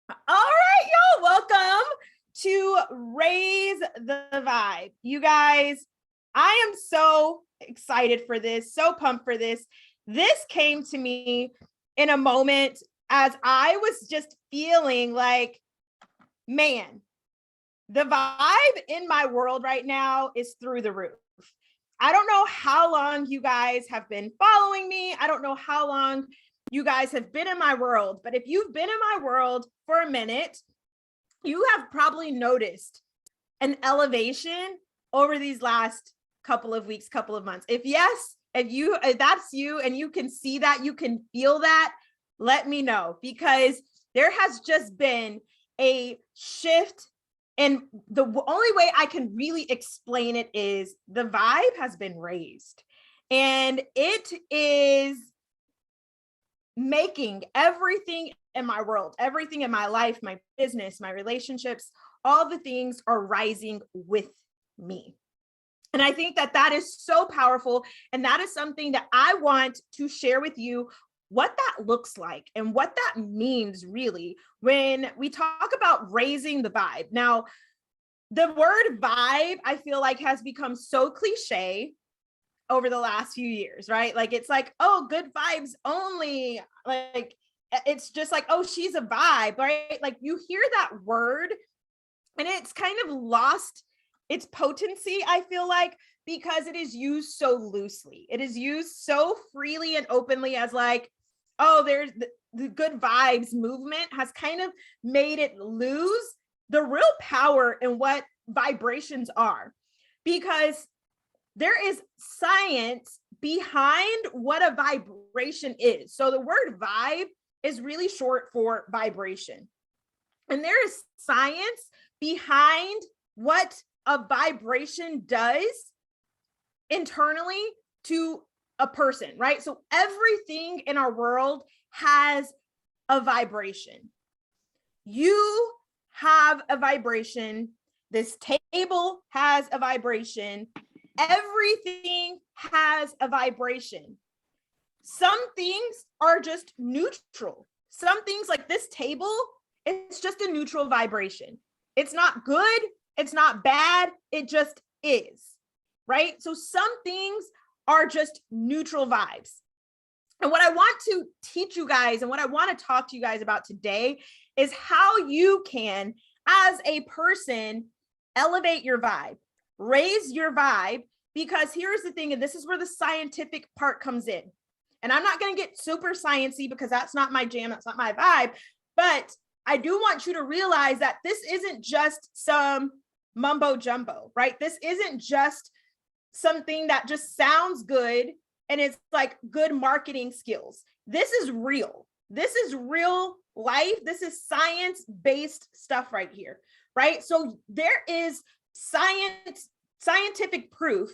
All right, y'all, welcome to Raise the Vibe. You guys, I am so excited for this, so pumped for this. This came to me in a moment as I was just feeling like, man, the vibe in my world right now is through the roof. I don't know how long you guys have been following me. I don't know how long you guys have been in my world, but if you've been in my world for a minute, you have probably noticed an elevation over these last couple of weeks, couple of months. If yes, if that's you and you can see that, you can feel that, let me know, because there has just been a shift. And the only way I can really explain it is the vibe has been raised, and it is making everything in my world, everything in my life, my business, my relationships, all the things are rising with me. And I think that that is so powerful. And that is something that I want to share with you what that looks like and what that means really when we talk about raising the vibe. Now, the word vibe, I feel like, has become so cliche over the last few years, right? Like, it's like, oh, good vibes only. Like, it's just like, oh, she's a vibe, right? Like, you hear that word and it's kind of lost its potency, I feel like, because it is used so loosely. It is used so freely and openly as like, oh, there's the good vibes movement has kind of made it lose the real power in what vibrations are, because there is science behind what a vibration is. So the word vibe is really short for vibration. And there is science behind what a vibration does internally to a person, right? So everything in our world has a vibration. You have a vibration. This table has a vibration. Everything has a vibration. Some things are just neutral. Some things, like this table, it's just a neutral vibration. It's not good. It's not bad. It just is, right? So some things are just neutral vibes. And what I want to teach you guys and what I want to talk to you guys about today is how you can, as a person, elevate your vibe, raise your vibe, because here's the thing, and this is where the scientific part comes in. And I'm not going to get super sciencey because that's not my jam, that's not my vibe, but I do want you to realize that this isn't just some mumbo jumbo, right? This isn't just something that just sounds good and it's like good marketing skills. This is real. This is real life. This is science-based stuff right here, right? So there is scientific proof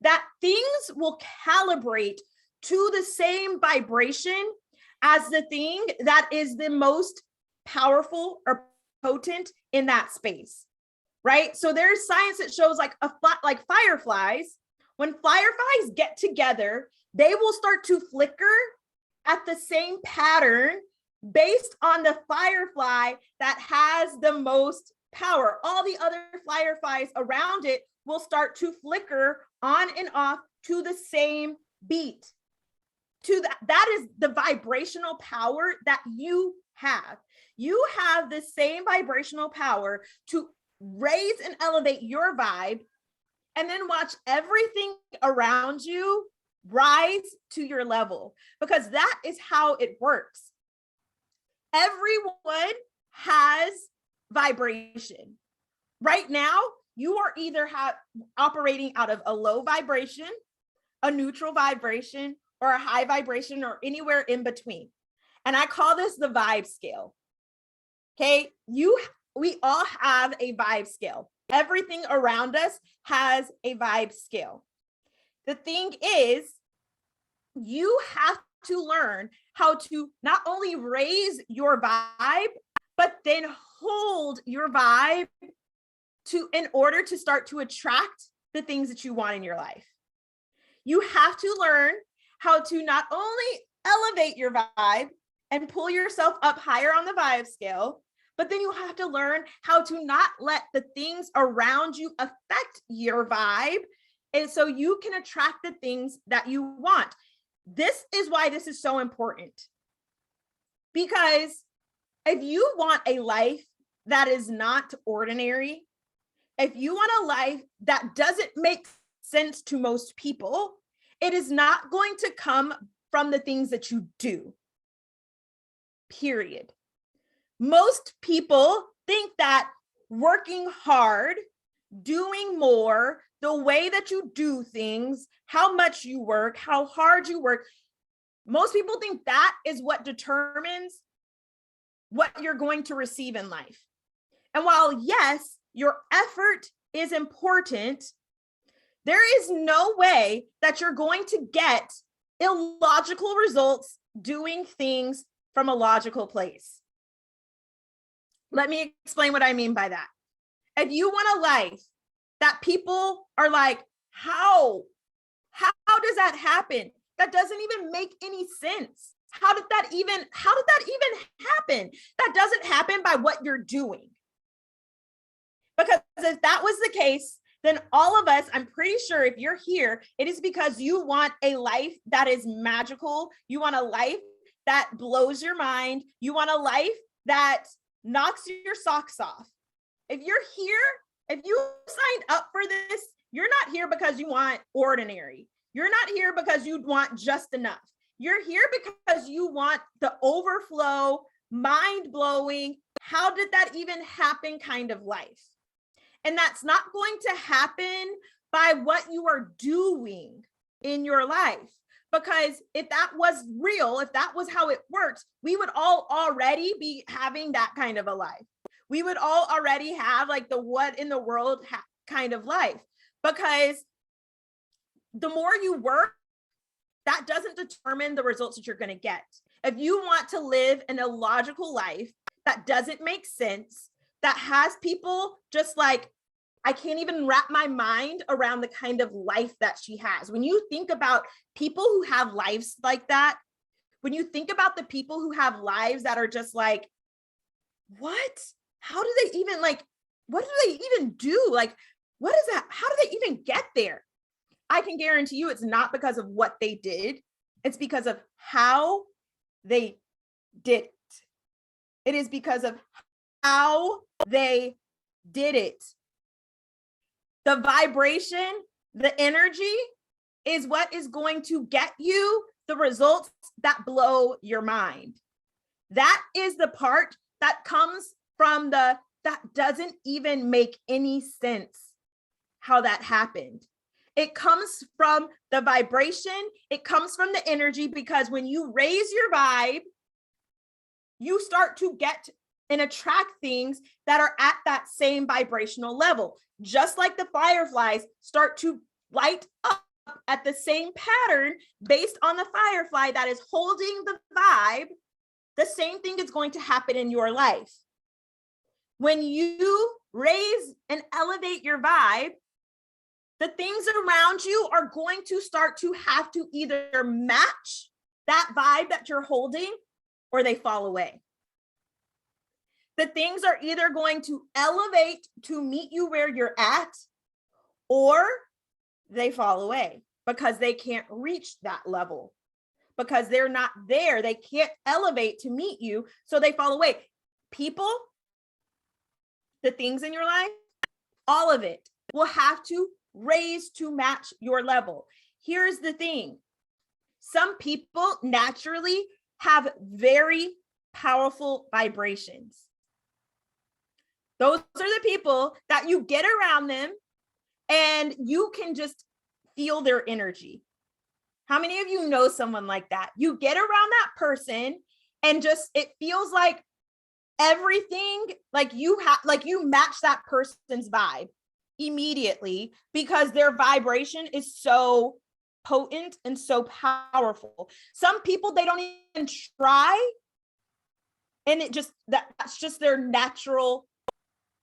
that things will calibrate to the same vibration as the thing that is the most powerful or potent in that space, right? So there's science that shows like fireflies, when fireflies get together, they will start to flicker at the same pattern based on the firefly that has the most power. All the other fireflies around it will start to flicker on and off to the same beat. That is the vibrational power that you have. You have the same vibrational power to raise and elevate your vibe, and then watch everything around you rise to your level, because that is how it works. Everyone has vibration. Right now, you are either operating out of a low vibration, a neutral vibration, or a high vibration, or anywhere in between. And I call this the vibe scale. Okay, we all have a vibe scale. Everything around us has a vibe scale. The thing is, you have to learn how to not only raise your vibe, but then hold your vibe in order to start to attract the things that you want in your life. You have to learn how to not only elevate your vibe and pull yourself up higher on the vibe scale, But then you have to learn how to not let the things around you affect your vibe. And so you can attract the things that you want. This is why this is so important. Because if you want a life that is not ordinary, if you want a life that doesn't make sense to most people, it is not going to come from the things that you do. Period. Most people think that working hard, doing more, the way that you do things, how much you work, how hard you work, most people think that is what determines what you're going to receive in life. And while, yes, your effort is important, there is no way that you're going to get illogical results doing things from a logical place. Let me explain what I mean by that. If you want a life that people are like, how does that happen? That doesn't even make any sense. How did that even happen? That doesn't happen by what you're doing. Because if that was the case, then all of us, I'm pretty sure if you're here, it is because you want a life that is magical. You want a life that blows your mind. You want a life that knocks your socks off. If you're here, if you signed up for this, you're not here because you want ordinary. You're not here because you want just enough. You're here because you want the overflow, mind-blowing, how did that even happen kind of life. And that's not going to happen by what you are doing in your life. Because if that was real, if that was how it works, we would all already be having that kind of a life. We would all already have like the what in the world kind of life. Because the more you work, that doesn't determine the results that you're going to get. If you want to live an illogical life that doesn't make sense, that has people just like, I can't even wrap my mind around the kind of life that she has. When you think about people who have lives like that, when you think about the people who have lives that are just like, what? How do they even like, what do they even do? Like, what is that? How do they even get there? I can guarantee you it's not because of what they did. It's because of how they did it. It is because of how they did it. The vibration, the energy is what is going to get you the results that blow your mind. That is the part that comes from that doesn't even make any sense how that happened. It comes from the vibration. It comes from the energy, because when you raise your vibe, you start to get and attract things that are at that same vibrational level. Just like the fireflies start to light up at the same pattern based on the firefly that is holding the vibe, the same thing is going to happen in your life. When you raise and elevate your vibe, the things around you are going to start to have to either match that vibe that you're holding or they fall away. The things are either going to elevate to meet you where you're at, or they fall away because they can't reach that level, because they're not there. They can't elevate to meet you, so they fall away. People, the things in your life, all of it will have to raise to match your level. Here's the thing. Some people naturally have very powerful vibrations. Those are the people that you get around them and you can just feel their energy. How many of you know someone like that? You get around that person and just, it feels like everything, like you match that person's vibe immediately because their vibration is so potent and so powerful. Some people, they don't even try, and that's just their natural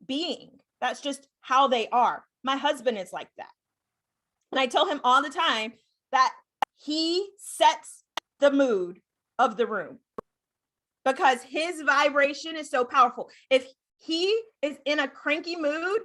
being. That's just how they are. My husband is like that. And I tell him all the time that he sets the mood of the room. because his vibration is so powerful. If he is in a cranky mood,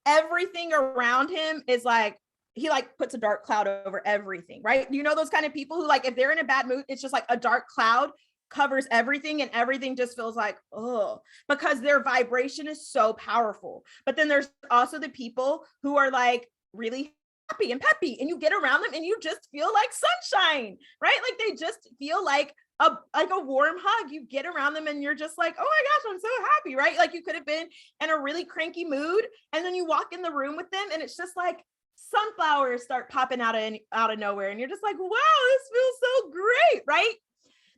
everything around him is like, he like puts a dark cloud over everything, right? You know, those kind of people who like, if they're in a bad mood, it's just like a dark cloud covers everything and everything just feels like, oh, because their vibration is so powerful. But then there's also the people who are like really happy and peppy, and you get around them and you just feel like sunshine, right? Like they just feel like a warm hug. You get around them and you're just like, oh my gosh, I'm so happy, right? Like you could have been in a really cranky mood, and then you walk in the room with them and it's just like sunflowers start popping out of nowhere, and you're just like, wow, this feels so great, right?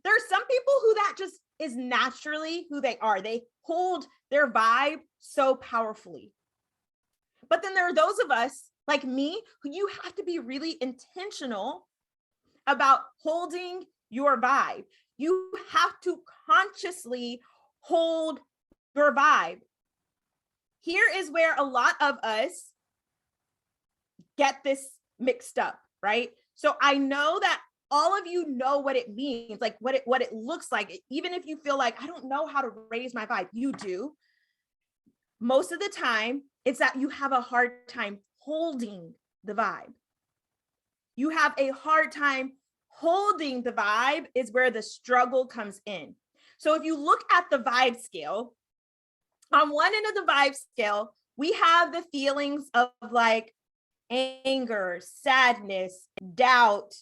There are some people who that just is naturally who they are. They hold their vibe so powerfully. But then there are those of us like me who you have to be really intentional about holding your vibe. You have to consciously hold your vibe. Here is where a lot of us get this mixed up, right? So I know that all of you know what it means, like what it looks like. Even if you feel like, I don't know how to raise my vibe, you do. Most of the time, it's that you have a hard time holding the vibe. You have a hard time holding the vibe is where the struggle comes in. So if you look at the vibe scale, on one end of the vibe scale, we have the feelings of like anger, sadness, doubt,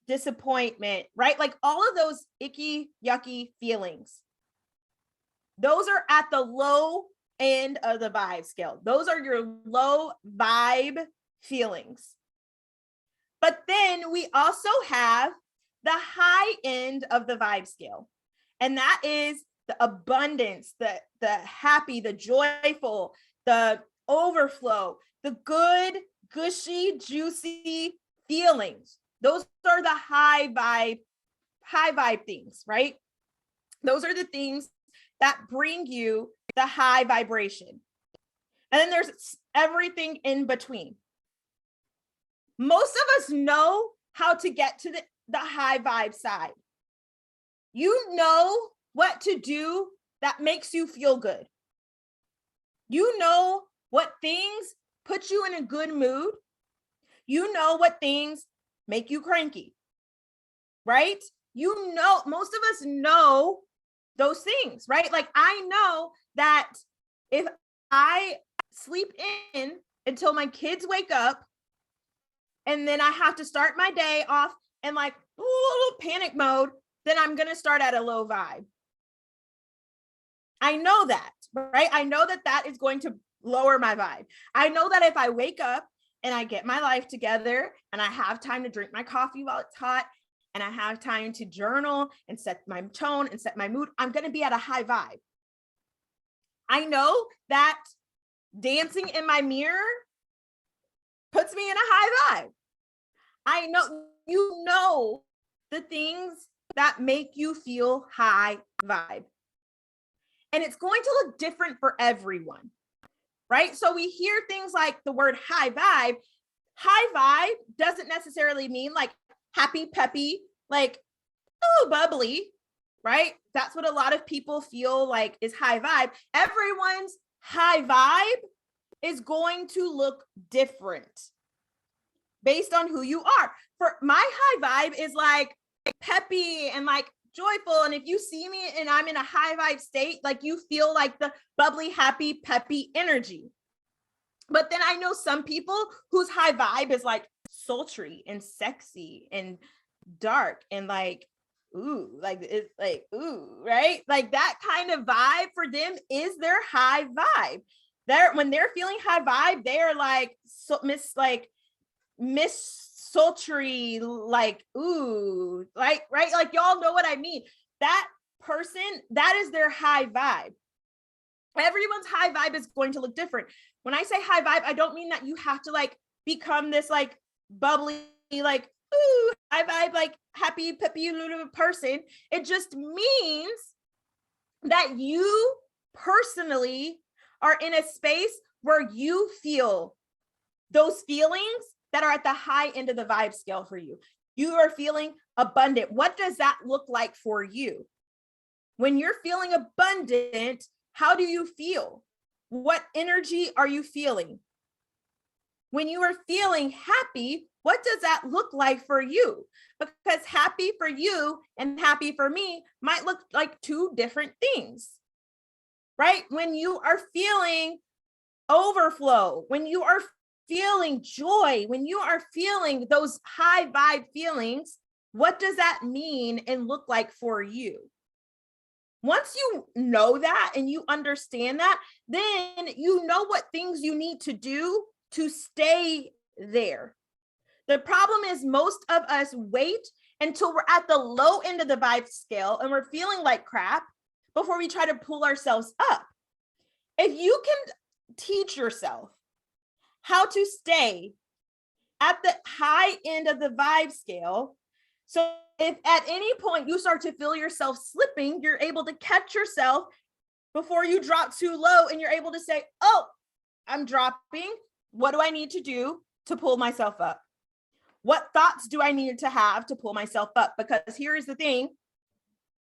disappointment, right? Like all of those icky, yucky feelings. Those are at the low end of the vibe scale. Those are your low vibe feelings. But then we also have the high end of the vibe scale. And that is the abundance, the happy, the joyful, the overflow, the good, gushy, juicy feelings. Those are the high vibe things, right? Those are the things that bring you the high vibration. And then there's everything in between. Most of us know how to get to the high vibe side. You know what to do that makes you feel good. You know what things put you in a good mood. You know what things make you cranky, right? You know, most of us know those things, right? Like I know that if I sleep in until my kids wake up, and then I have to start my day off in like a little panic mode, then I'm going to start at a low vibe. I know that, right? I know that that is going to lower my vibe. I know that if I wake up and I get my life together and I have time to drink my coffee while it's hot and I have time to journal and set my tone and set my mood, I'm going to be at a high vibe. I know that dancing in my mirror puts me in a high vibe. I know, you know, the things that make you feel high vibe. And it's going to look different for everyone, right? So we hear things like the word high vibe. High vibe doesn't necessarily mean like happy, peppy, like, oh, bubbly, right? That's what a lot of people feel like is high vibe. Everyone's high vibe is going to look different based on who you are. For my high vibe is like peppy and like joyful. And if you see me and I'm in a high vibe state, like you feel like the bubbly, happy, peppy energy. But then I know some people whose high vibe is like sultry and sexy and dark and like, ooh, like it's like, ooh, right? Like that kind of vibe for them is their high vibe. When they're feeling high vibe, they're like Miss Sultry, like, ooh, like, right? Like y'all know what I mean. That person, that is their high vibe. Everyone's high vibe is going to look different. When I say high vibe, I don't mean that you have to like become this like bubbly, like, ooh, high vibe, like happy, peppy little person. It just means that you personally are in a space where you feel those feelings that are at the high end of the vibe scale for you. You are feeling abundant. What does that look like for you? When you're feeling abundant, how do you feel? What energy are you feeling? When you are feeling happy, what does that look like for you? Because happy for you and happy for me might look like two different things, right? When you are feeling overflow, when you are feeling joy, when you are feeling those high vibe feelings, what does that mean and look like for you? Once you know that and you understand that, then you know what things you need to do to stay there. The problem is most of us wait until we're at the low end of the vibe scale and we're feeling like crap before we try to pull ourselves up. If you can teach yourself how to stay at the high end of the vibe scale, so if at any point you start to feel yourself slipping, you're able to catch yourself before you drop too low and you're able to say, oh, I'm dropping. What do I need to do to pull myself up? What thoughts do I need to have to pull myself up? Because here is the thing.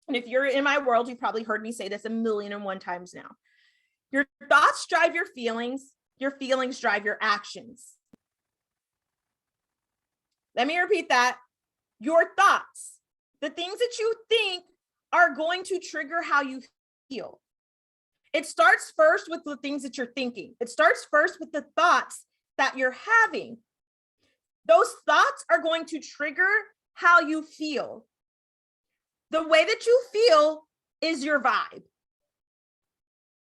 And if you're in my world, you've probably heard me say this 1,000,001 times now. Your thoughts drive your feelings drive your actions. Let me repeat that. Your thoughts, the things that you think, are going to trigger how you feel. It starts first with the things that you're thinking. It starts first with the thoughts that you're having. Those thoughts are going to trigger how you feel. The way that you feel is your vibe.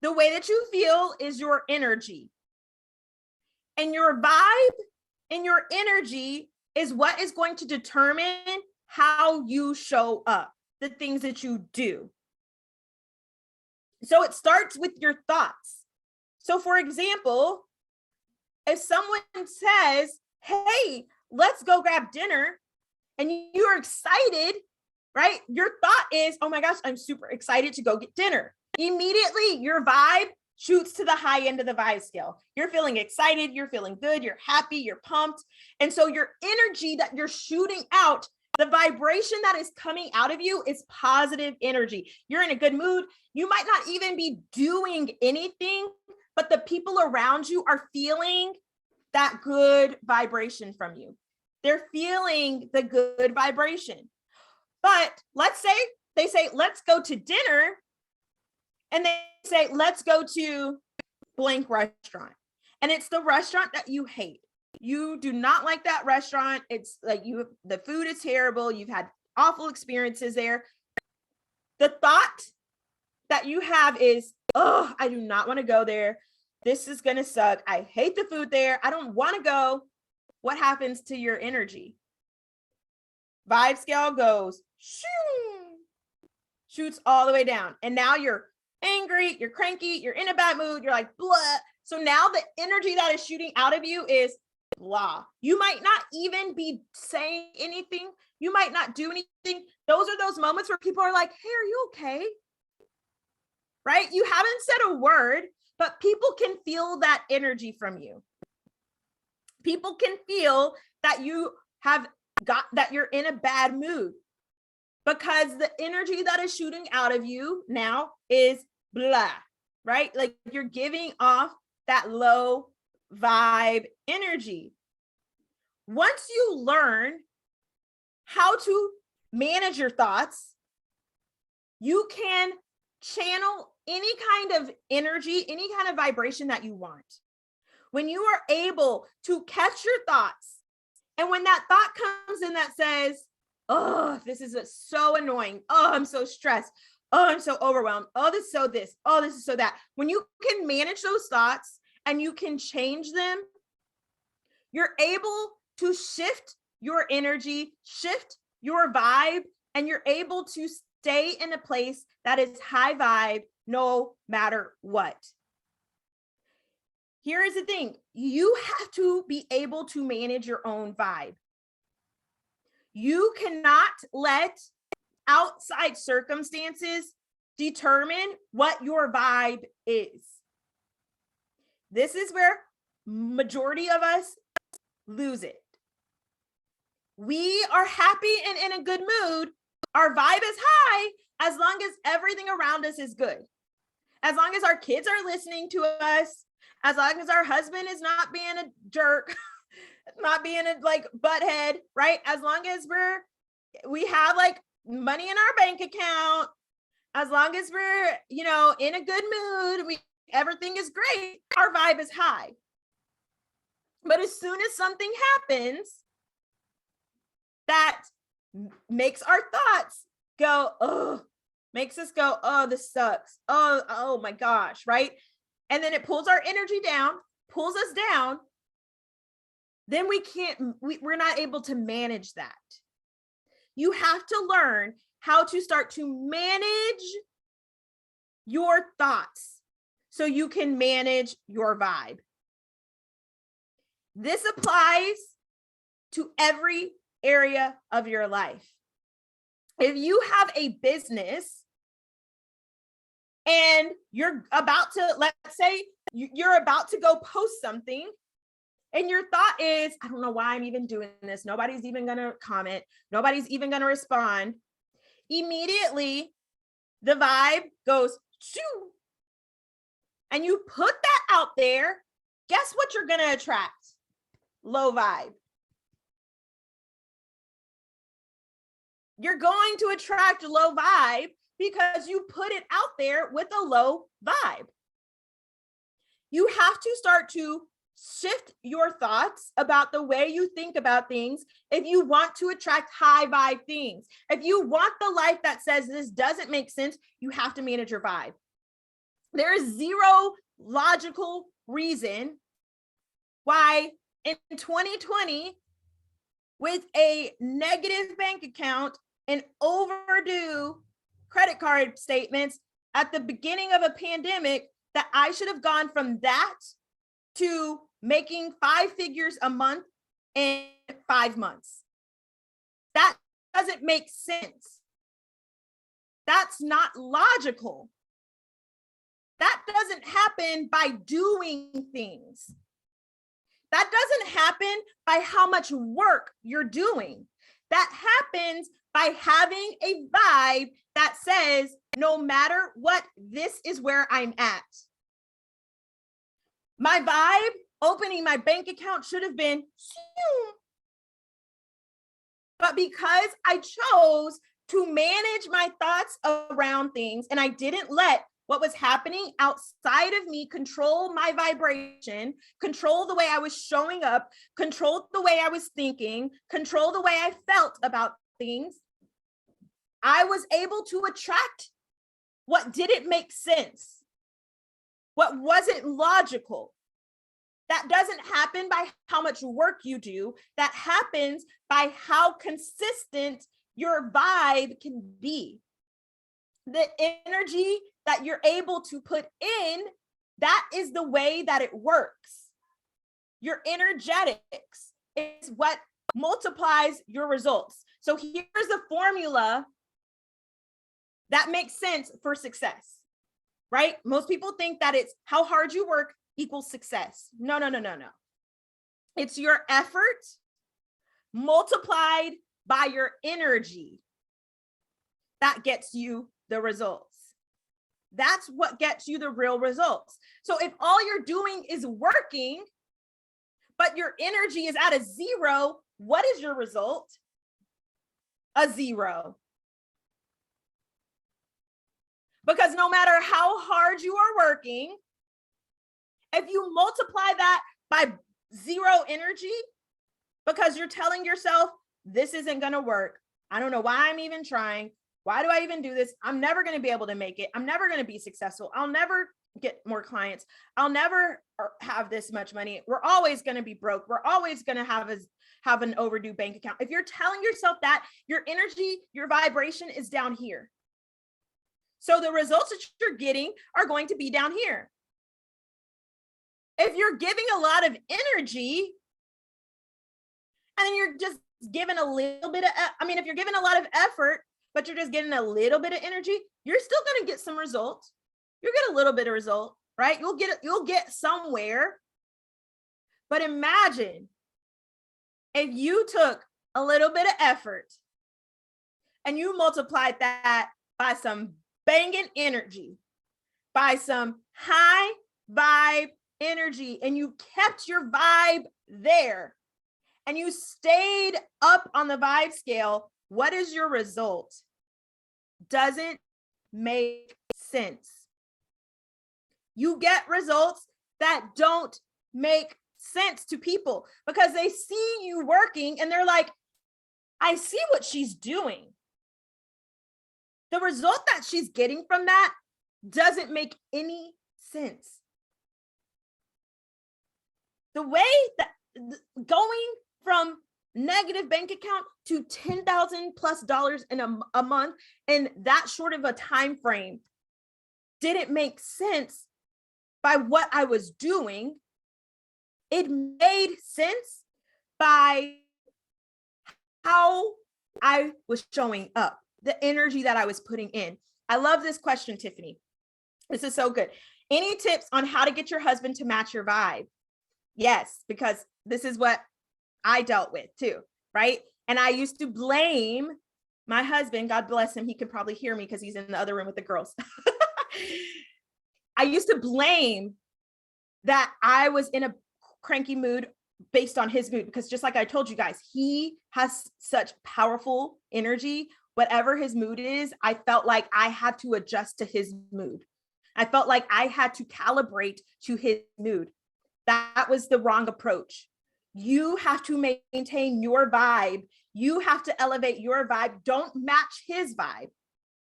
The way that you feel is your energy. And your vibe and your energy is what is going to determine how you show up, the things that you do. So it starts with your thoughts. So for example, if someone says, hey, let's go grab dinner, and you're excited, right? Your thought is, oh my gosh, I'm super excited to go get dinner. Immediately, your vibe shoots to the high end of the vibe scale. You're feeling excited, you're feeling good, you're happy, you're pumped. And so your energy that you're shooting out, the vibration that is coming out of you is positive energy. You're in a good mood. You might not even be doing anything, but the people around you are feeling that good vibration from you. They're feeling the good vibration. But let's say they say, let's go to dinner. And they say, let's go to blank restaurant. And it's the restaurant that you hate. You do not like that restaurant. It's like the food is terrible. You've had awful experiences there. The thought that you have is, oh, I do not want to go there. This is going to suck. I hate the food there. I don't want to go. What happens to your energy? Vibe scale goes, shoots all the way down. And now you're angry, you're cranky, you're in a bad mood, you're like, blah. So now the energy that is shooting out of you is blah. You might not even be saying anything. You might not do anything. Those are those moments where people are like, hey, are you okay? Right? You haven't said a word, but people can feel that energy from you. People can feel that you have got, that you're in a bad mood, because the energy that is shooting out of you now is blah, right? Like you're giving off that low vibe energy. Once you learn how to manage your thoughts, you can channel any kind of energy, any kind of vibration that you want. When you are able to catch your thoughts, and when that thought comes in that says, oh, this is so annoying. Oh, I'm so stressed. Oh, I'm so overwhelmed. Oh, this is so this. Oh, this is so that. When you can manage those thoughts and you can change them, you're able to shift your energy, shift your vibe, and you're able to stay in a place that is high vibe no matter what. Here is the thing. You have to be able to manage your own vibe. You cannot let outside circumstances determine what your vibe is. This is where majority of us lose it. We are happy and in a good mood. Our vibe is high, as long as everything around us is good, as long as our kids are listening to us, as long as our husband is not being a jerk, not being a like butthead, right? As long as we have like money in our bank account, as long as we're, in a good mood, everything is great, our vibe is high. But as soon as something happens that makes our thoughts go, oh, makes us go, oh, this sucks. Oh my gosh, right? And then it pulls our energy down, pulls us down. Then we're not able to manage that. You have to learn how to start to manage your thoughts so you can manage your vibe. This applies to every area of your life. If you have a business and you're about to, let's say you're about to go post something, and your thought is, I don't know why I'm even doing this. Nobody's even going to comment. Nobody's even going to respond. Immediately, the vibe goes, shoo. And you put that out there. Guess what you're going to attract? Low vibe. You're going to attract low vibe because you put it out there with a low vibe. You have to start to shift your thoughts about the way you think about things if you want to attract high vibe things. If you want the life that says this doesn't make sense, you have to manage your vibe. There is zero logical reason why in 2020, with a negative bank account and overdue credit card statements at the beginning of a pandemic, that I should have gone from that to making 5 figures a month in 5 months. That doesn't make sense. That's not logical. That doesn't happen by doing things. That doesn't happen by how much work you're doing. That happens by having a vibe that says, no matter what, this is where I'm at. My vibe opening my bank account should have been, but because I chose to manage my thoughts around things and I didn't let what was happening outside of me control my vibration, control the way I was showing up, control the way I was thinking, control the way I felt about things, I was able to attract what didn't make sense, what wasn't logical. That doesn't happen by how much work you do. That happens by how consistent your vibe can be. The energy that you're able to put in, that is the way that it works. Your energetics is what multiplies your results. So here's a formula that makes sense for success, right? Most people think that it's how hard you work equals success. No. It's your effort multiplied by your energy that gets you the results. That's what gets you the real results. So if all you're doing is working, but your energy is at a 0, what is your result? A 0. Because no matter how hard you are working, if you multiply that by 0 energy, because you're telling yourself, this isn't going to work. I don't know why I'm even trying. Why do I even do this? I'm never going to be able to make it. I'm never going to be successful. I'll never get more clients. I'll never have this much money. We're always going to be broke. We're always going to have an overdue bank account. If you're telling yourself that, your energy, your vibration is down here. So the results that you're getting are going to be down here. If you're giving a lot of energy and you're just giving a little bit of, if you're giving a lot of effort, but you're just getting a little bit of energy, you're still going to get some results. You'll get a little bit of result, right? You'll get somewhere. But imagine if you took a little bit of effort and you multiplied that by some banging energy, by some high vibe energy, and you kept your vibe there and you stayed up on the vibe scale, what is your result? Doesn't make sense. You get results that don't make sense to people because they see you working and they're like, I see what she's doing. The result that she's getting from that doesn't make any sense. The way that going from negative bank account to $10,000+ in a month in that short of a time frame didn't make sense by what I was doing. It made sense by how I was showing up, the energy that I was putting in. I love this question, Tiffany. This is so good. Any tips on how to get your husband to match your vibe? Yes, because this is what I dealt with too, right? And I used to blame my husband, God bless him. He can probably hear me because he's in the other room with the girls. I used to blame that I was in a cranky mood based on his mood, because just like I told you guys, he has such powerful energy. Whatever his mood is, I felt like I had to adjust to his mood. I felt like I had to calibrate to his mood. That was the wrong approach. You have to maintain your vibe. You have to elevate your vibe. Don't match his vibe.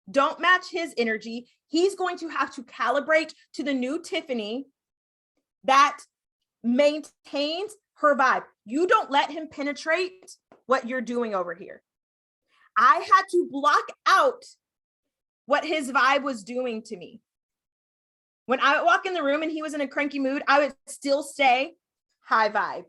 Don't match his energy. He's going to have to calibrate to the new Tiffany that maintains her vibe. You don't let him penetrate what you're doing over here. I had to block out what his vibe was doing to me. When I would walk in the room and he was in a cranky mood, I would still stay high vibe.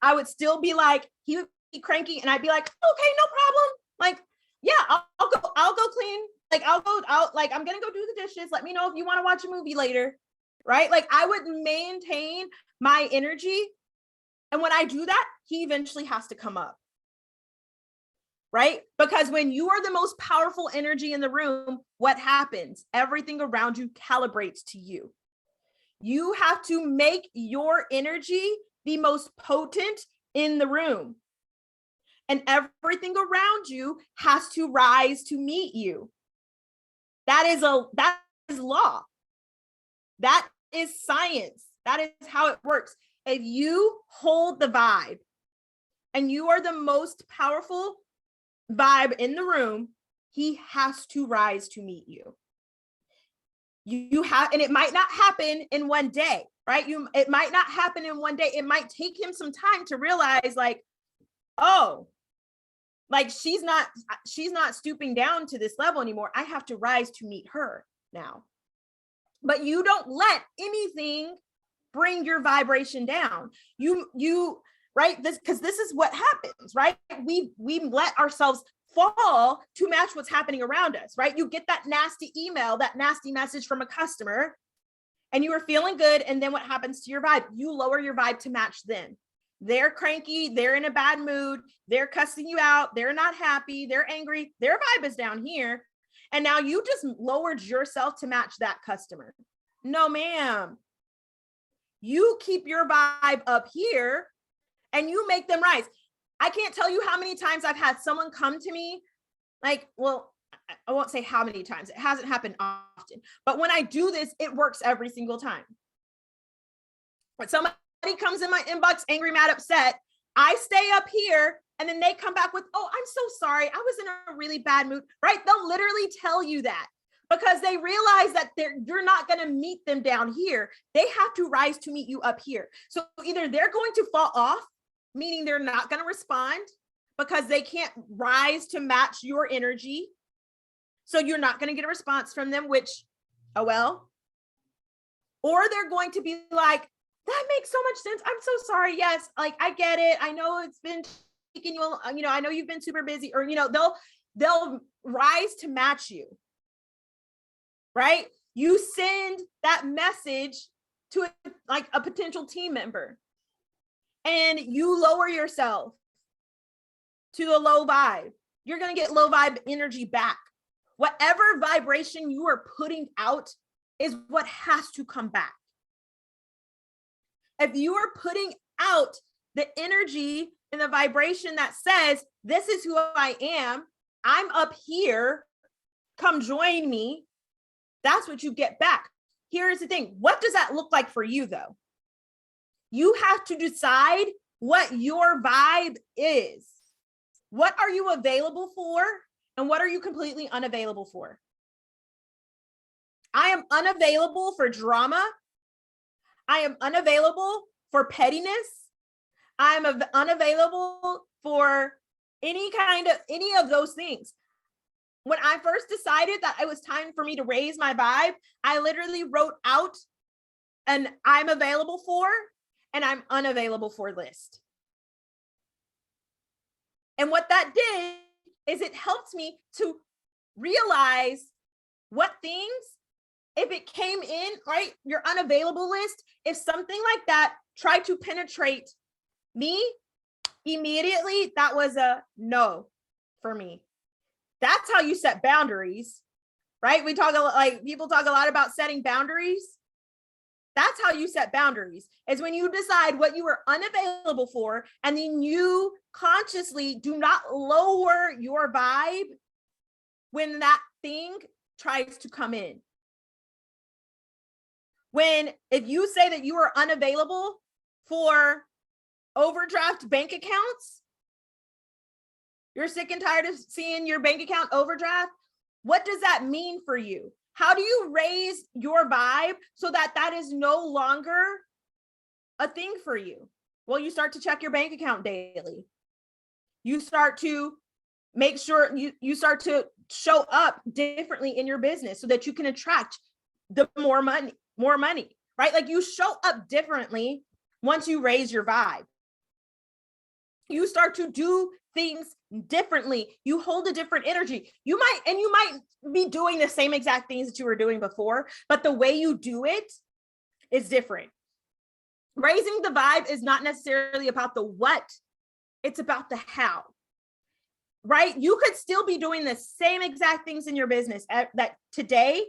I would still be like, he would be cranky and I'd be like, okay, no problem. Like, yeah, I'll go clean. Like, I'm going to go do the dishes. Let me know if you want to watch a movie later. Right? Like, I would maintain my energy. And when I do that, he eventually has to come up. Right? Because when you are the most powerful energy in the room, what happens? Everything around you calibrates to you. You have to make your energy the most potent in the room. And everything around you has to rise to meet you. That is law. That is science. That is how it works. If you hold the vibe and you are the most powerful vibe in the room, he has to rise to meet you. You have, and it might not happen in one day, right? It might not happen in one day. It might take him some time to realize, like, oh, like she's not stooping down to this level anymore. I have to rise to meet her now. But you don't let anything bring your vibration down. You right? Because this is what happens, right? We let ourselves fall to match what's happening around us, right? You get that nasty email, that nasty message from a customer, and you are feeling good. And then what happens to your vibe? You lower your vibe to match them. They're cranky. They're in a bad mood. They're cussing you out. They're not happy. They're angry. Their vibe is down here. And now you just lowered yourself to match that customer. No, ma'am. You keep your vibe up here and you make them rise. I can't tell you how many times I've had someone come to me, like, well, I won't say how many times. It hasn't happened often. But when I do this, it works every single time. When somebody comes in my inbox, angry, mad, upset, I stay up here and then they come back with, oh, I'm so sorry. I was in a really bad mood, right? They'll literally tell you that because they realize that you're not going to meet them down here. They have to rise to meet you up here. So either they're going to fall off, meaning they're not going to respond because they can't rise to match your energy. So you're not going to get a response from them, which, oh, well. Or they're going to be like, that makes so much sense. I'm so sorry. Yes. Like, I get it. I know it's been taking you, I know you've been super busy, or, they'll rise to match you. Right? You send that message to a potential team member and you lower yourself to a low vibe. You're going to get low vibe energy back Whatever vibration you are putting out is what has to come back. If you are putting out the energy and the vibration that says, this is who I am, I'm up here, come join me, that's what you get back. Here's the thing. What does that look like for you, though? You have to decide what your vibe is. What are you available for? And what are you completely unavailable for? I am unavailable for drama. I am unavailable for pettiness. I am unavailable for any of those things. When I first decided that it was time for me to raise my vibe, I literally wrote out an I'm available for and I'm unavailable for list. And what that did is it helped me to realize what things, if it came in, right, your unavailable list, if something like that tried to penetrate me, immediately, that was a no for me. That's how you set boundaries, right? We talk like people talk a lot about setting boundaries. That's how you set boundaries, is when you decide what you are unavailable for, and then you consciously do not lower your vibe when that thing tries to come in. If you say that you are unavailable for overdraft bank accounts, you're sick and tired of seeing your bank account overdraft, what does that mean for you? How do you raise your vibe so that that is no longer a thing for you? Well, you start to check your bank account daily. You start to make sure you start to show up differently in your business so that you can attract the more money, right? Like, you show up differently once you raise your vibe. You start to do things differently. You hold a different energy. You might be doing the same exact things that you were doing before, but the way you do it is different. Raising the vibe is not necessarily about the what, it's about the how, right? You could still be doing the same exact things in your business that today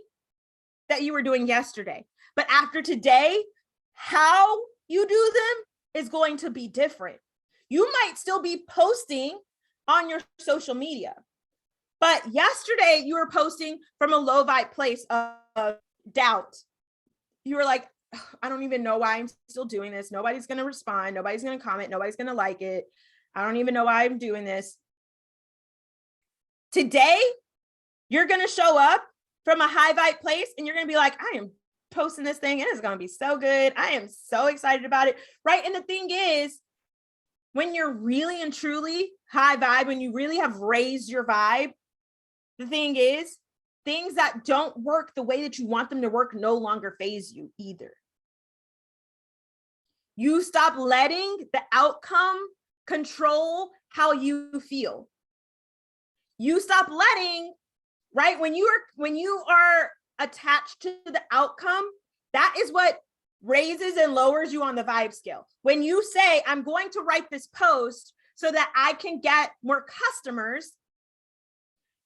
that you were doing yesterday. But after today, how you do them is going to be different. You might still be posting on your social media, but yesterday you were posting from a low vibe place of doubt. You were like, I don't even know why I'm still doing this. Nobody's going to respond. Nobody's going to comment. Nobody's going to like it. I don't even know why I'm doing this. Today, you're going to show up from a high vibe place and you're going to be like, I am posting this thing and it's going to be so good. I am so excited about it. Right. And the thing is, when you're really and truly high vibe, when you really have raised your vibe, the thing is, things that don't work the way that you want them to work no longer faze you either. You stop letting the outcome control how you feel. You stop letting, right? When you are attached to the outcome, that is what raises and lowers you on the vibe scale. When you say, I'm going to write this post so that I can get more customers,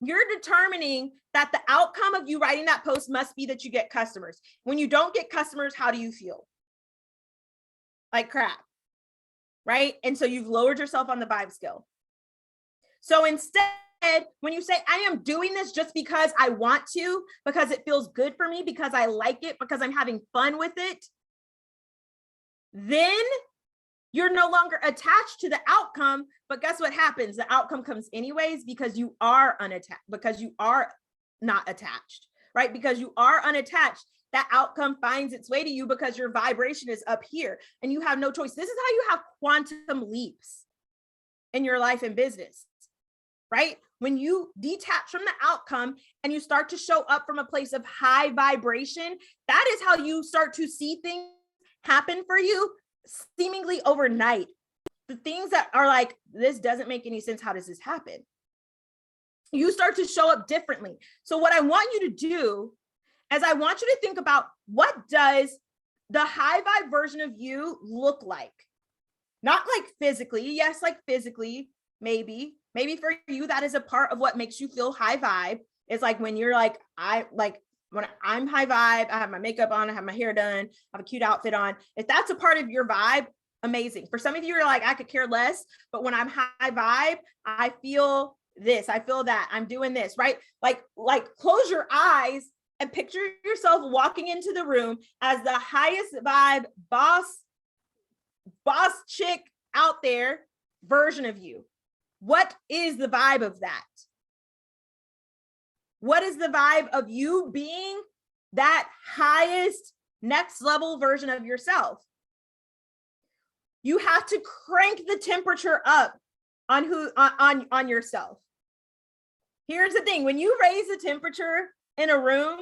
you're determining that the outcome of you writing that post must be that you get customers. When you don't get customers, how do you feel? Like crap, right? And so you've lowered yourself on the vibe scale. So instead, when you say, I am doing this just because I want to, because it feels good for me, because I like it, because I'm having fun with it, then you're no longer attached to the outcome. But guess what happens? The outcome comes anyways, because you are unattached, because you are not attached, right? Because you are unattached, that outcome finds its way to you because your vibration is up here and you have no choice. This is how you have quantum leaps in your life and business, right? When you detach from the outcome and you start to show up from a place of high vibration, that is how you start to see things happen for you seemingly overnight. The things that are like, this doesn't make any sense. How does this happen? You start to show up differently. So what I want you to do is I want you to think about, what does the high vibe version of you look like? Not like physically. Yes, like physically, maybe for you, that is a part of what makes you feel high vibe. It's like when you're like, when I'm high vibe, I have my makeup on, I have my hair done, I have a cute outfit on. If that's a part of your vibe, amazing. For some of you are like, I could care less, but when I'm high vibe, I feel this, I feel that, I'm doing this, right? Like close your eyes and picture yourself walking into the room as the highest vibe boss chick out there version of you. What is the vibe of that? What is the vibe of you being that highest next level version of yourself? You have to crank the temperature up on yourself. Here's the thing. When you raise the temperature in a room,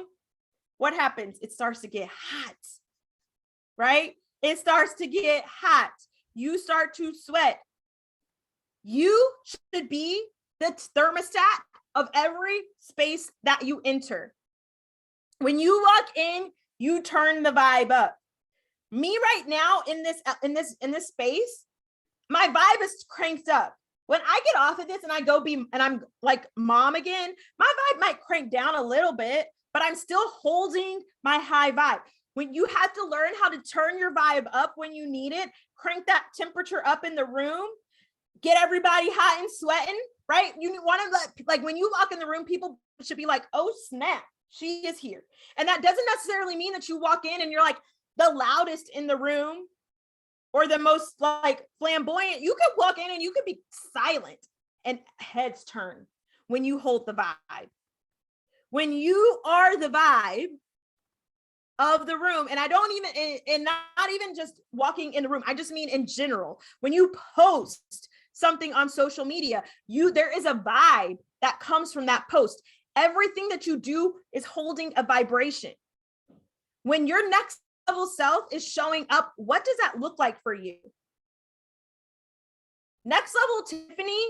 what happens? It starts to get hot, right? It starts to get hot. You start to sweat. You should be the thermostat of every space that you enter. When you walk in, you turn the vibe up. Me right now in this space, my vibe is cranked up. When I get off of this and I go and I'm like mom again, my vibe might crank down a little bit, but I'm still holding my high vibe. When you have to learn how to turn your vibe up when you need it, crank that temperature up in the room, get everybody hot and sweating, right? You want to like when you walk in the room, people should be like, oh snap, she is here. And that doesn't necessarily mean that you walk in and you're like the loudest in the room or the most like flamboyant. You could walk in and you could be silent and heads turn when you hold the vibe. When you are the vibe of the room, and I don't even, and not even just walking in the room, I just mean in general, when you post something on social media, there is a vibe that comes from that post. Everything that you do is holding a vibration. When your next level self is showing up, what does that look like for you? Next level Tiffany,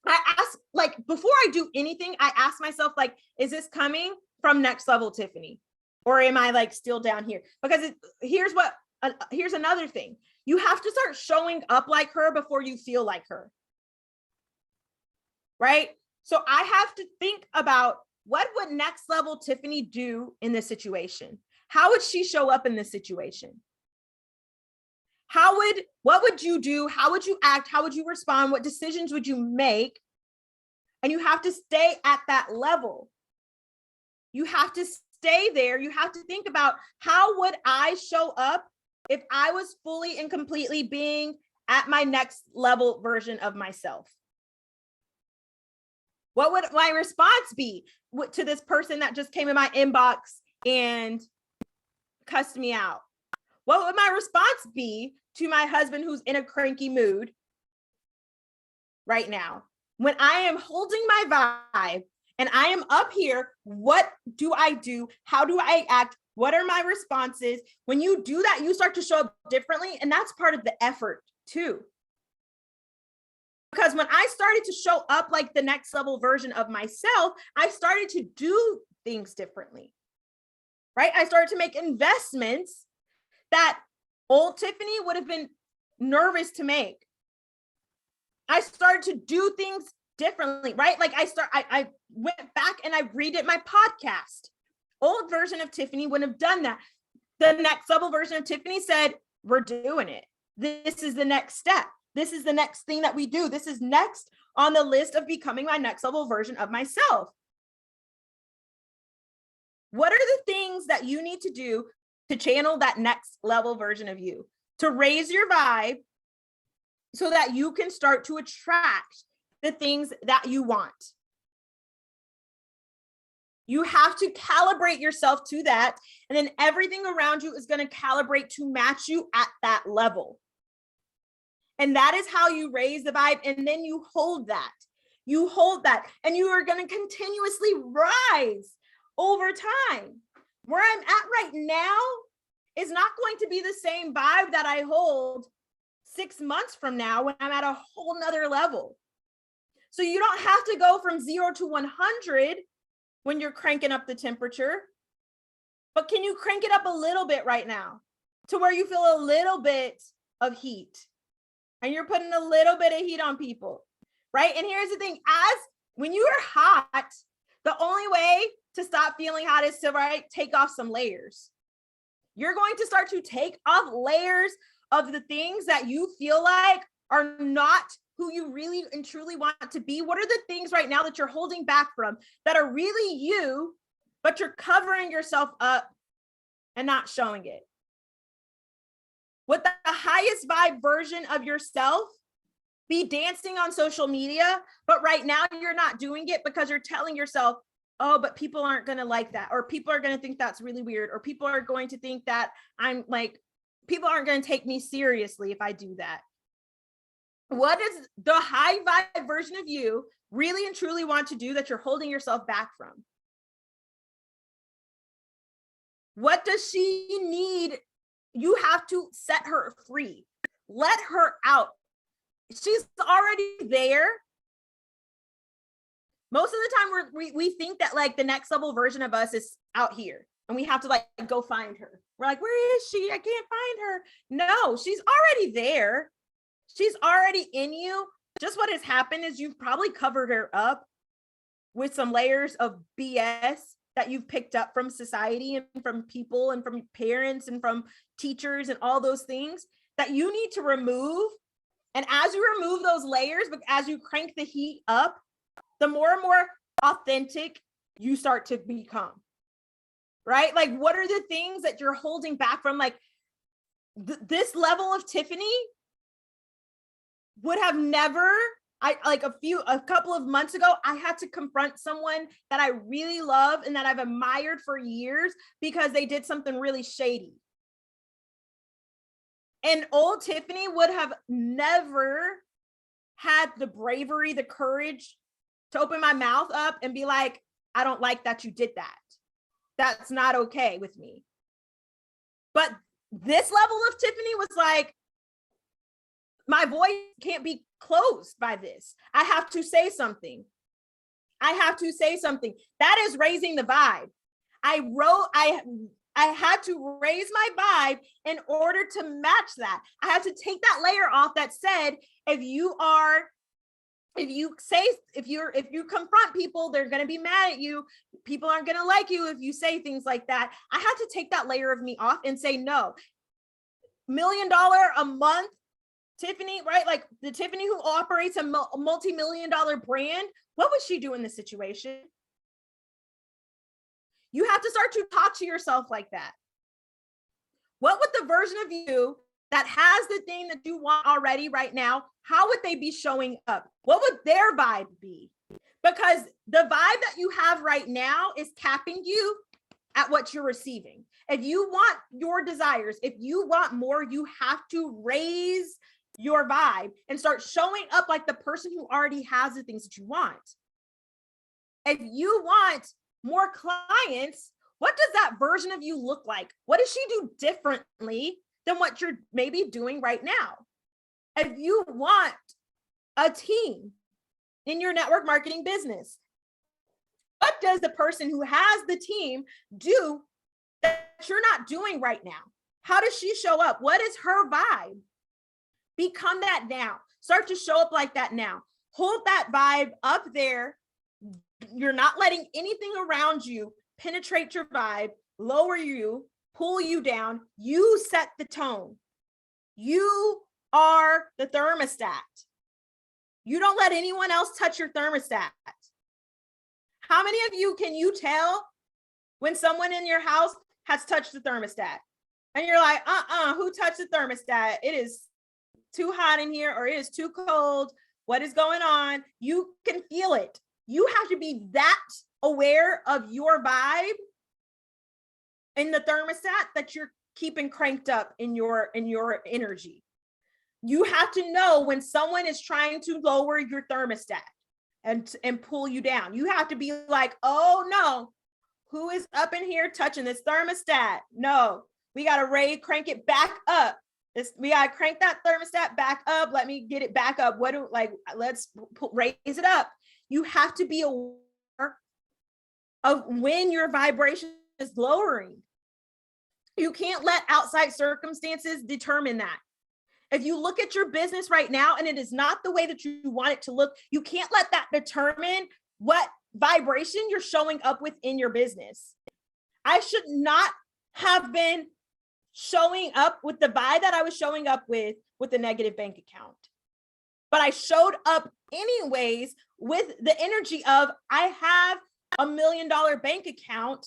I ask, like, before I do anything, I ask myself, like, is this coming from next level Tiffany? Or am I like still down here? Because here's another thing. You have to start showing up like her before you feel like her. Right? So I have to think about, what would next level Tiffany do in this situation? How would she show up in this situation? What would you do? How would you act? How would you respond? What decisions would you make? And you have to stay at that level. You have to stay there. You have to think about, how would I show up if I was fully and completely being at my next level version of myself? What would my response be to this person that just came in my inbox and cussed me out? What would my response be to my husband who's in a cranky mood right now? When I am holding my vibe and I am up here, what do I do? How do I act? What are my responses? When you do that, you start to show up differently. And that's part of the effort too. Because when I started to show up like the next level version of myself, I started to do things differently, right? I started to make investments that old Tiffany would have been nervous to make. I started to do things differently, right? Like I went back and I redid my podcast. Old version of Tiffany wouldn't have done that. The next level version of Tiffany said, we're doing it. This is the next step. This is the next thing that we do. This is next on the list of becoming my next level version of myself. What are the things that you need to do to channel that next level version of you, to raise your vibe so that you can start to attract the things that you want? You have to calibrate yourself to that. And then everything around you is going to calibrate to match you at that level. And that is how you raise the vibe. And then you hold that. You hold that. And you are going to continuously rise over time. Where I'm at right now is not going to be the same vibe that I hold 6 months from now when I'm at a whole nother level. So you don't have to go from 0 to 100 when you're cranking up the temperature, but can you crank it up a little bit right now to where you feel a little bit of heat and you're putting a little bit of heat on people, right? And here's the thing, when you are hot, The only way to stop feeling hot is to, right, take off some layers. You're going to start to take off layers of the things that you feel like are not who you really and truly want to be. What are the things right now that you're holding back from that are really you, but you're covering yourself up and not showing it? With the highest vibe version of yourself, be dancing on social media, but right now you're not doing it because you're telling yourself, oh, but people aren't going to like that, or people are going to think that's really weird, or people are going to think that I'm like, people aren't going to take me seriously if I do that. What does the high vibe version of you really and truly want to do that you're holding yourself back from? What does she need? You have to set her free. Let her out. She's already there. Most of the time we think that like the next level version of us is out here and we have to like go find her. We're like, where is she? I can't find her. No, she's already there. She's already in you. Just what has happened is you've probably covered her up with some layers of BS that you've picked up from society and from people and from parents and from teachers and all those things that you need to remove. And as you remove those layers, but as you crank the heat up, the more and more authentic you start to become, right? Like, what are the things that you're holding back from? Like this level of Tiffany would have never, a couple of months ago, I had to confront someone that I really love and that I've admired for years because they did something really shady. And old Tiffany would have never had the bravery, the courage to open my mouth up and be like, I don't like that you did that. That's not okay with me. But this level of Tiffany was like, my voice can't be closed by this. I have to say something. I have to say something. That is raising the vibe. I had to raise my vibe in order to match that. I had to take that layer off that said, if you confront people, they're going to be mad at you. People aren't going to like you if you say things like that. I had to take that layer of me off and say, no, $1 million a month Tiffany, right? Like the Tiffany who operates a multi-million-dollar brand, what would she do in this situation? You have to start to talk to yourself like that. What would the version of you that has the thing that you want already right now, how would they be showing up? What would their vibe be? Because the vibe that you have right now is capping you at what you're receiving. If you want your desires, if you want more, you have to raise your vibe and start showing up like the person who already has the things that you want. If you want more clients, what does that version of you look like? What does she do differently than what you're maybe doing right now? If you want a team in your network marketing business, what does the person who has the team do that you're not doing right now? How does she show up? What is her vibe? Become that now. Start to show up like that now. Hold that vibe up there. You're not letting anything around you penetrate your vibe, lower you, pull you down. You set the tone. You are the thermostat. You don't let anyone else touch your thermostat. How many of you can you tell when someone in your house has touched the thermostat? And you're like, who touched the thermostat? It is too hot in here, or it is too cold. What is going on? You can feel it. You have to be that aware of your vibe in the thermostat that you're keeping cranked up in your energy. You have to know when someone is trying to lower your thermostat and pull you down. You have to be like, oh no, who is up in here touching this thermostat? No, we got to crank it back up. We got to crank that thermostat back up. Let me get it back up. Let's raise it up. You have to be aware of when your vibration is lowering. You can't let outside circumstances determine that. If you look at your business right now and it is not the way that you want it to look, you can't let that determine what vibration you're showing up with in your business. I should not have been showing up with the vibe that I was showing up with a negative bank account. But I showed up anyways with the energy of, I have $1 million bank account.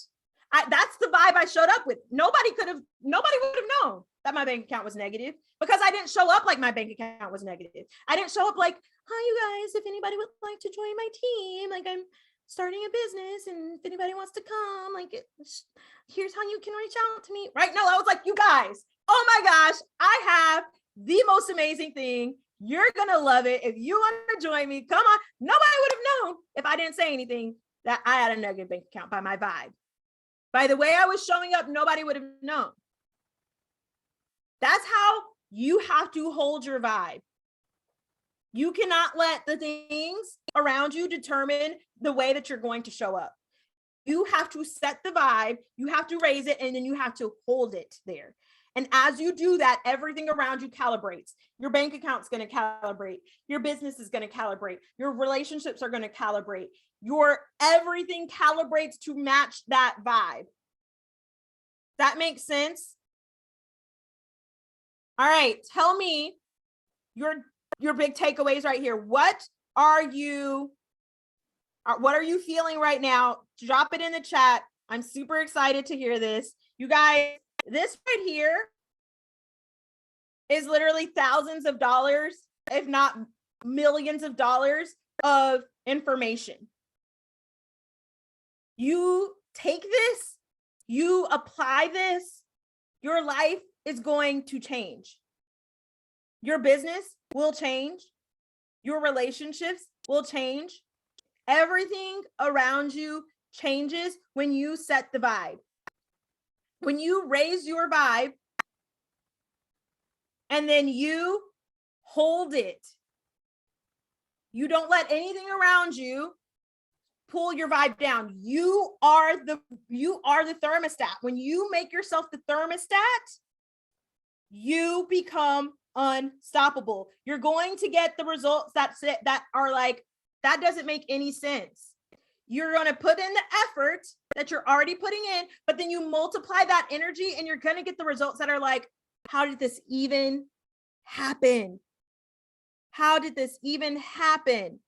That's the vibe I showed up with. Nobody would have known that my bank account was negative, because I didn't show up like my bank account was negative. I didn't show up like, hi, you guys, if anybody would like to join my team, like I'm starting a business, and if anybody wants to come, like here's how you can reach out to me. Right? No, I was like, you guys, oh my gosh, I have the most amazing thing. You're going to love it. If you want to join me, come on. Nobody would have known if I didn't say anything that I had a negative bank account by my vibe. By the way I was showing up, nobody would have known. That's how you have to hold your vibe. You cannot let the things around you determine the way that you're going to show up. You have to set the vibe, you have to raise it, and then you have to hold it there. And as you do that, everything around you calibrates. Your bank account's going to calibrate. Your business is going to calibrate. Your relationships are going to calibrate. Your everything calibrates to match that vibe. That makes sense? All right, tell me your big takeaways right here. What are you feeling right now? Drop it in the chat. I'm super excited to hear this. You guys, this right here is literally thousands of dollars, if not millions of dollars of information. You take this, you apply this, your life is going to change. Your business will change. Your relationships will change. Everything around you changes when you set the vibe. When you raise your vibe and then you hold it, you don't let anything around you pull your vibe down. You are the thermostat. When you make yourself the thermostat, you become unstoppable. You're going to get the results that are like, that doesn't make any sense. You're going to put in the effort that you're already putting in, but then you multiply that energy and you're going to get the results that are like, how did this even happen? How did this even happen?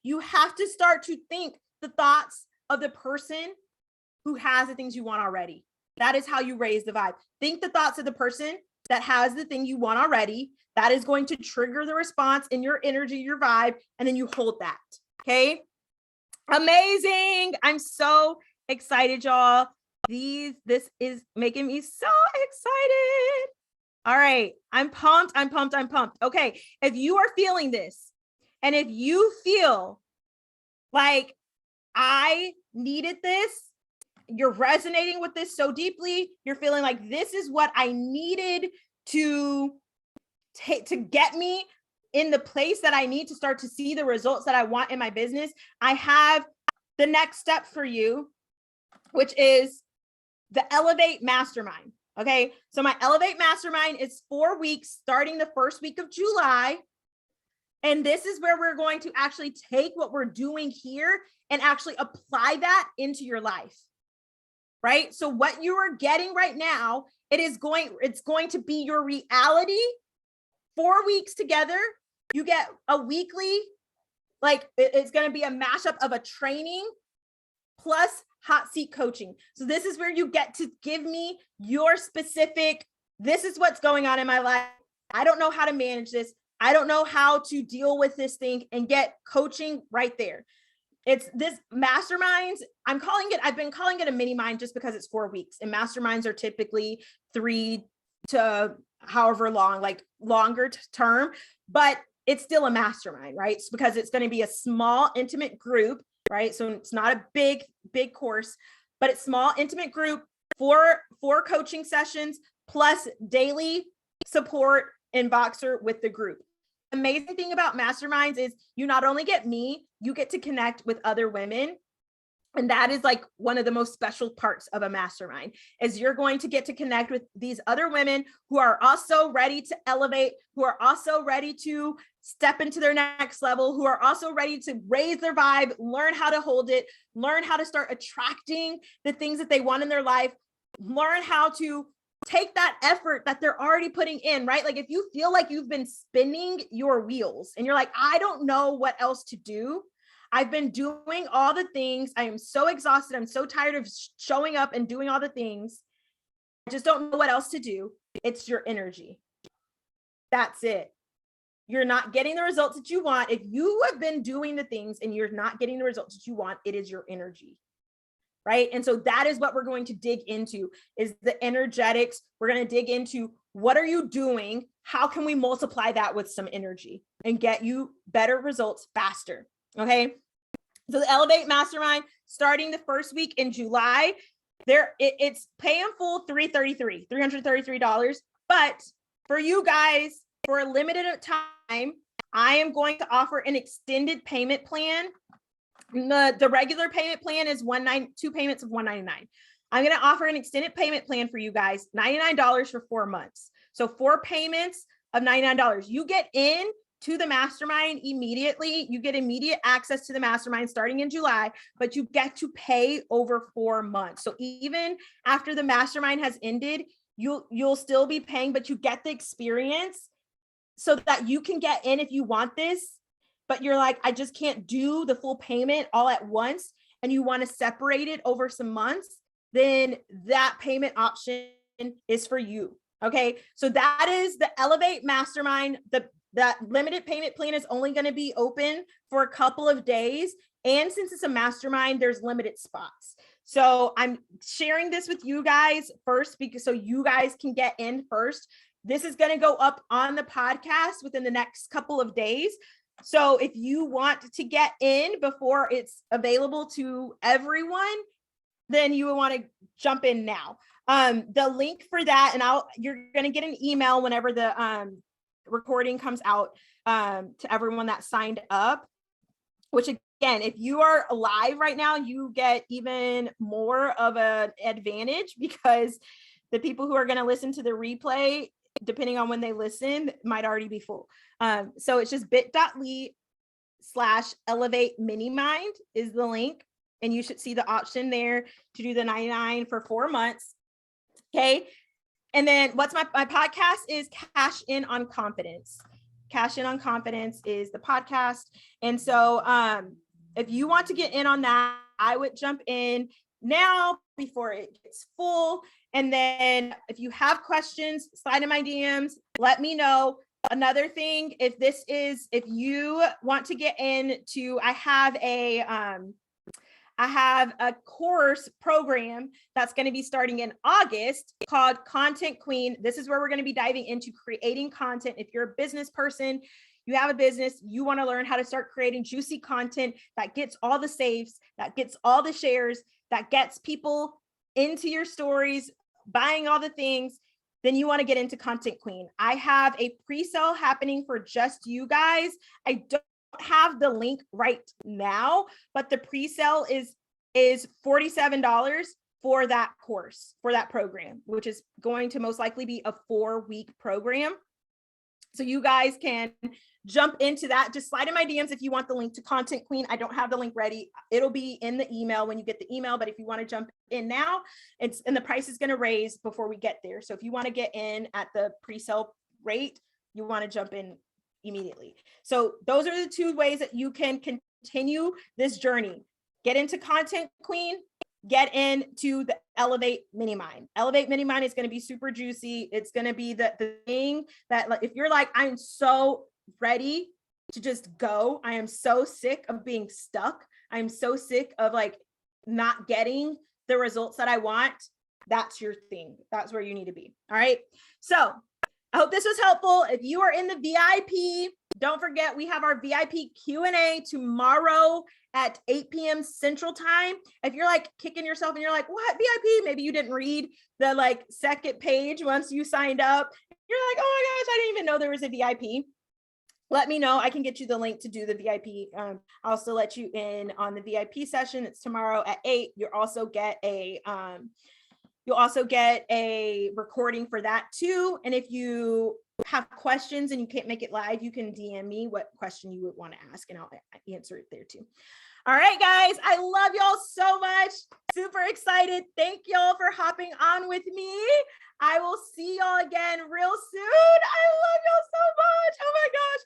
You have to start to think the thoughts of the person who has the things you want already. That is how you raise the vibe. Think the thoughts of the person that has the thing you want already. That is going to trigger the response in your energy, your vibe, and then you hold that. Okay. Amazing. I'm so excited, y'all. This is making me so excited. All right. I'm pumped. Okay. If you are feeling this, and if you feel like I needed this, you're resonating with this so deeply, you're feeling like this is what I needed to get me in the place that I need to start to see the results that I want in my business, I have the next step for you, which is the Elevate Mastermind. Okay. So my Elevate Mastermind is 4 weeks, starting the first week of July. And this is where we're going to actually take what we're doing here and actually apply that into your life. Right? So what you are getting right now, it's going to be your reality. 4 weeks together, you get a weekly, like it's going to be a mashup of a training plus hot seat coaching. So this is where you get to give me your specific, this is what's going on in my life. I don't know how to manage this. I don't know how to deal with this thing, and get coaching right there. It's this masterminds. I've been calling it a mini mind just because it's 4 weeks, and masterminds are typically 3 to however long, like longer term, but it's still a mastermind, right? It's because it's going to be a small, intimate group, right? So it's not a big course, but it's small, intimate group, four coaching sessions plus daily support in Voxer with the group. Amazing thing about masterminds is you not only get me, you get to connect with other women And that is like one of the most special parts of a mastermind, is you're going to get to connect with these other women who are also ready to elevate, who are also ready to step into their next level, who are also ready to raise their vibe, learn how to hold it, learn how to start attracting the things that they want in their life, learn how to take that effort that they're already putting in, right? Like if you feel like you've been spinning your wheels and you're like, I don't know what else to do. I've been doing all the things. I am so exhausted. I'm so tired of showing up and doing all the things. I just don't know what else to do. It's your energy. That's it. You're not getting the results that you want. If you have been doing the things and you're not getting the results that you want, it is your energy. Right. And so that is what we're going to dig into, is the energetics. We're going to dig into, what are you doing? How can we multiply that with some energy and get you better results faster? Okay. So the Elevate Mastermind, starting the first week in July, it's pay in full $333. But for you guys, for a limited time, I am going to offer an extended payment plan. The regular payment plan is 2 payments of $199. I'm going to offer an extended payment plan for you guys, $99 for 4 months. So 4 payments of $99. You get in to the mastermind immediately. You get immediate access to the mastermind starting in July, but you get to pay over 4 months. So even after the mastermind has ended, you'll still be paying, but you get the experience so that you can get in if you want this, but you're like, I just can't do the full payment all at once, and you want to separate it over some months, then that payment option is for you. Okay. So that is the Elevate Mastermind. That limited payment plan is only going to be open for a couple of days. And since it's a mastermind, there's limited spots. So I'm sharing this with you guys first, because so you guys can get in first. This is going to go up on the podcast within the next couple of days. So if you want to get in before it's available to everyone, then you will want to jump in now. The link for that, and you're going to get an email whenever the recording comes out to everyone that signed up, which again, if you are live right now, you get even more of an advantage, because the people who are going to listen to the replay, depending on when they listen, might already be full. So it's just bit.ly/elevate mini mind is the link. And you should see the option there to do the 99 for 4 months. Okay. And then what's my podcast is Cash In on Confidence. Cash In on Confidence is the podcast. And so if you want to get in on that, I would jump in now before it gets full. And then if you have questions, slide in my DMs, let me know. Another thing, if you want to get into, I have a course program that's going to be starting in August called Content Queen. This is where we're going to be diving into creating content. If you're a business person, you have a business, you want to learn how to start creating juicy content that gets all the saves, that gets all the shares, that gets people into your stories, buying all the things, then you want to get into Content Queen. I have a pre-sale happening for just you guys. I don't have the link right now, but the pre-sale is $47 for that course, for that program, which is going to most likely be a 4-week program. So you guys can jump into that. Just slide in my DMs if you want the link to Content Queen. I don't have the link ready. It'll be in the email when you get the email, but if you want to jump in now, and the price is going to raise before we get there. So if you want to get in at the pre-sale rate, you want to jump in immediately. So those are the 2 ways that you can continue this journey. Get into Content Queen, get into the Elevate Mini Mind. Elevate Mini Mind is going to be super juicy. It's going to be the thing that, like, if you're like, I'm so ready to just go, I am so sick of being stuck, I'm so sick of like not getting the results that I want, that's your thing. That's where you need to be. All right. So I hope this was helpful. If you are in the VIP, don't forget, we have our VIP Q&A tomorrow at 8 p.m. Central Time. If you're like kicking yourself and you're like, what VIP? Maybe you didn't read the like second page once you signed up. You're like, oh my gosh, I didn't even know there was a VIP. let me know. I can get you the link to do the VIP. I'll also let you in on the VIP session. It's tomorrow at 8. You'll also get a recording for that too. And if you have questions and you can't make it live, you can DM me what question you would want to ask and I'll answer it there too. All right, guys, I love y'all so much. Super excited. Thank y'all for hopping on with me. I will see y'all again real soon. I love y'all so much. Oh my gosh.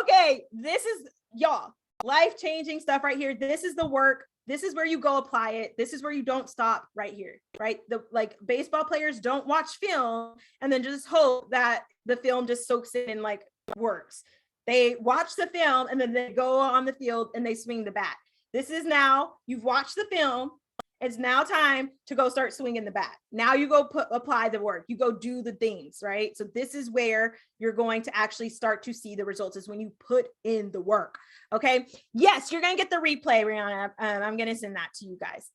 Okay, this is y'all life-changing stuff right here. This is the work. This is where you go apply it. This is where you don't stop right here, right? Like baseball players don't watch film and then just hope that the film just soaks in and like works. They watch the film and then they go on the field and they swing the bat. This is now, you've watched the film. It's now time to go start swinging the bat. Now you go apply the work. You go do the things, right? So this is where you're going to actually start to see the results, is when you put in the work. Okay. Yes, you're going to get the replay, Rihanna. I'm going to send that to you guys.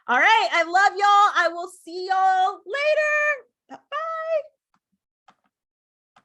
All right. I love y'all. I will see y'all later. Bye.